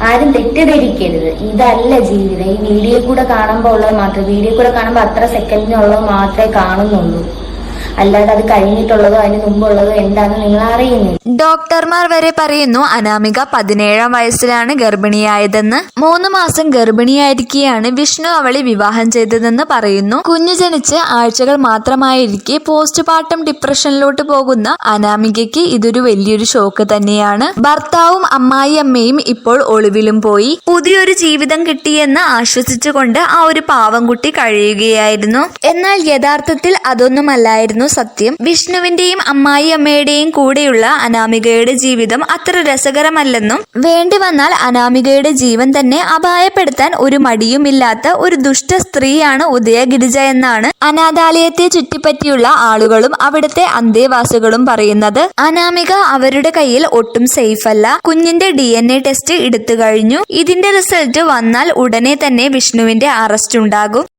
ആരും തെറ്റിദ്ധരിക്കരുത്. ഇതല്ല ജീവിതം. ഈ വീഡിയോ കൂടെ കാണുമ്പോൾ ഉള്ളത് മാത്രം, വീഡിയോ കൂടെ കാണുമ്പോൾ അത്ര സെക്കൻഡിനുള്ളത് മാത്രമേ കാണുന്നുള്ളൂ. അല്ലാതെ അത് കഴിഞ്ഞിട്ടുള്ളതോ അതിന് മുമ്പുള്ളതോ എന്താണെന്ന് നിങ്ങൾ അറിയുന്നില്ല. ഡോക്ടർമാർ വരെ പറയുന്നു അനാമിക 17-ാം വയസ്സിലാണ് ഗർഭിണിയായതെന്ന്. 3 മാസം ഗർഭിണിയായിരിക്കെയാണ് വിഷ്ണു അവളെ വിവാഹം ചെയ്തതെന്ന് പറയുന്നു. കുഞ്ഞു ജനിച്ച് ആഴ്ചകൾ മാത്രമായിരിക്കെ പോസ്റ്റ്മോർട്ടം ഡിപ്രഷനിലോട്ട് പോകുന്ന അനാമികയ്ക്ക് ഇതൊരു വലിയൊരു ഷോക്ക് തന്നെയാണ്. ഭർത്താവും അമ്മായിയമ്മയും ഇപ്പോൾ ഒളിവിലും പോയി. പുതിയൊരു ജീവിതം കിട്ടിയെന്ന് ആശ്വസിച്ചുകൊണ്ട് ആ ഒരു പാവം കുട്ടി കഴിയുകയായിരുന്നു. എന്നാൽ യഥാർത്ഥത്തിൽ അതൊന്നുമല്ലായിരുന്നു സത്യം. വിഷ്ണുവിന്റെയും അമ്മായിയമ്മയുടെയും കൂടെയുള്ള അനാമികയുടെ ജീവിതം അത്ര രസകരമല്ലെന്നും വേണ്ടി വന്നാൽ അനാമികയുടെ ജീവൻ തന്നെ അപായപ്പെടുത്താൻ ഒരു മടിയുമില്ലാത്ത ഒരു ദുഷ്ട സ്ത്രീയാണ് ഉദയഗിരിജ എന്നാണ് അനാഥാലയത്തെ ചുറ്റിപ്പറ്റിയുള്ള ആളുകളും അവിടുത്തെ അന്തേവാസികളും പറയുന്നത്. അനാമിക അവരുടെ കയ്യിൽ ഒട്ടും സേഫ് അല്ല. കുഞ്ഞിന്റെ DNA ടെസ്റ്റ് എടുത്തു കഴിഞ്ഞു. ഇതിന്റെ റിസൾട്ട് വന്നാൽ ഉടനെ തന്നെ വിഷ്ണുവിന്റെ അറസ്റ്റ് ഉണ്ടാകും.